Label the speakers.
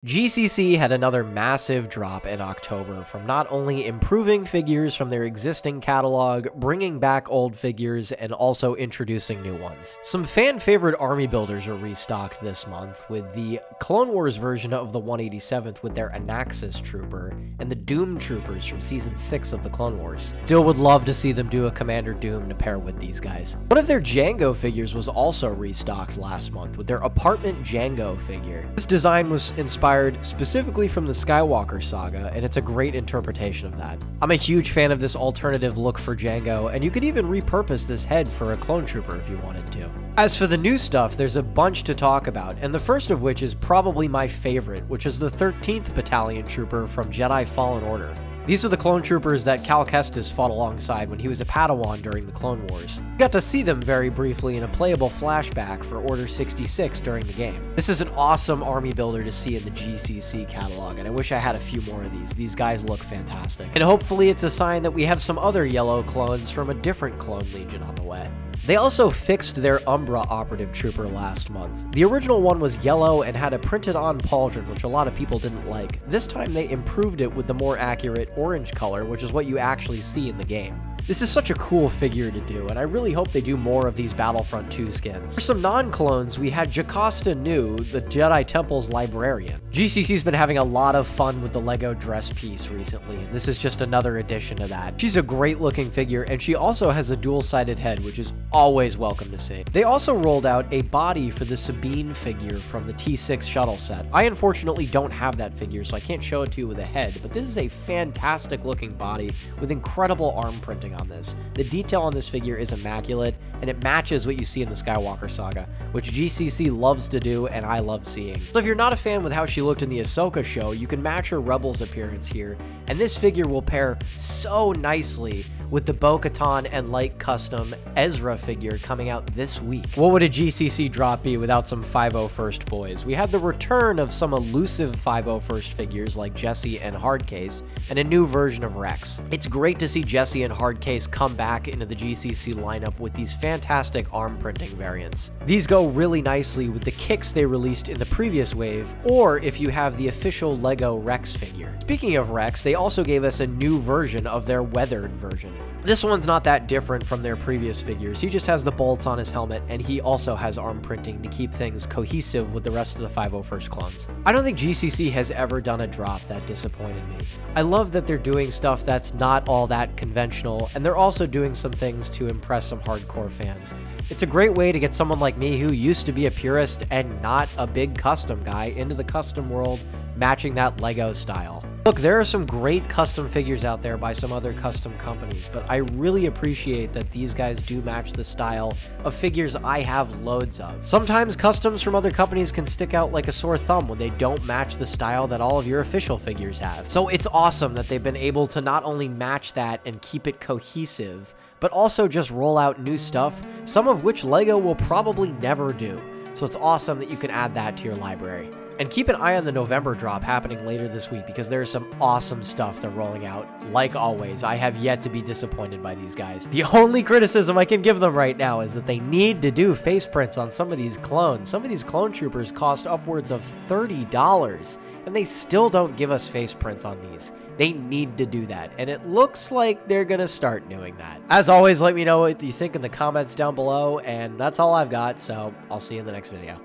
Speaker 1: GCC had another massive drop in October from not only improving figures from their existing catalog, bringing back old figures, and also introducing new ones. Some fan-favorite army builders are restocked this month, with the Clone Wars version of the 187th with their Anaxis Trooper, and the Doom Troopers from Season 6 of the Clone Wars. Still would love to see them do a Commander Doom to pair with these guys. One of their Jango figures was also restocked last month with their Apartment Jango figure. This design was inspired specifically from the Skywalker saga, and it's a great interpretation of that. I'm a huge fan of this alternative look for Jango, and you could even repurpose this head for a clone trooper if you wanted to. As for the new stuff, there's a bunch to talk about, and the first of which is probably my favorite, which is the 13th Battalion Trooper from Jedi Fallen Order. These are the clone troopers that Cal Kestis fought alongside when he was a Padawan during the Clone Wars. You got to see them very briefly in a playable flashback for Order 66 during the game. This is an awesome army builder to see in the GCC catalog, and I wish I had a few more of these. These guys look fantastic. And hopefully it's a sign that we have some other yellow clones from a different clone legion on the way. They also fixed their Umbra operative trooper last month. The original one was yellow and had a printed-on pauldron, which a lot of people didn't like. This time they improved it with the more accurate orange color, which is what you actually see in the game. This is such a cool figure to do, and I really hope they do more of these Battlefront 2 skins. For some non-clones, we had Jocasta Nu, the Jedi Temple's librarian. GCC's been having a lot of fun with the LEGO dress piece recently, and this is just another addition to that. She's a great-looking figure, and she also has a dual-sided head, which is always welcome to see. They also rolled out a body for the Sabine figure from the T6 shuttle set. I unfortunately don't have that figure, so I can't show it to you with a head, but this is a fantastic-looking body with incredible arm printing on this. The detail on this figure is immaculate, and it matches what you see in the Skywalker saga, which GCC loves to do and I love seeing. So if you're not a fan with how she looked in the Ahsoka show, you can match her Rebels appearance here, and this figure will pair so nicely with the Bo-Katan and Light Custom Ezra figure coming out this week. What would a GCC drop be without some 501st boys? We had the return of some elusive 501st figures like Jesse and Hardcase, and a new version of Rex. It's great to see Jesse and Hardcase come back into the GCC lineup with these fantastic arm printing variants. These go really nicely with the kicks they released in the previous wave, or if you have the official LEGO Rex figure. Speaking of Rex, they also gave us a new version of their weathered version. This one's not that different from their previous figures. He just has the bolts on his helmet, and he also has arm printing to keep things cohesive with the rest of the 501st clones. I don't think GCC has ever done a drop that disappointed me. I love that they're doing stuff that's not all that conventional, and they're also doing some things to impress some hardcore fans. It's a great way to get someone like me who used to be a purist and not a big custom guy into the custom world, matching that LEGO style. Look, there are some great custom figures out there by some other custom companies, but I really appreciate that these guys do match the style of figures I have loads of. Sometimes customs from other companies can stick out like a sore thumb when they don't match the style that all of your official figures have. So it's awesome that they've been able to not only match that and keep it cohesive, but also just roll out new stuff, some of which LEGO will probably never do. So it's awesome that you can add that to your library. And keep an eye on the November drop happening later this week, because there's some awesome stuff they're rolling out. Like always, I have yet to be disappointed by these guys. The only criticism I can give them right now is that they need to do face prints on some of these clones. Some of these clone troopers cost upwards of $30, and they still don't give us face prints on these. They need to do that, and it looks like they're gonna start doing that. As always, let me know what you think in the comments down below, and that's all I've got, so I'll see you in the next video.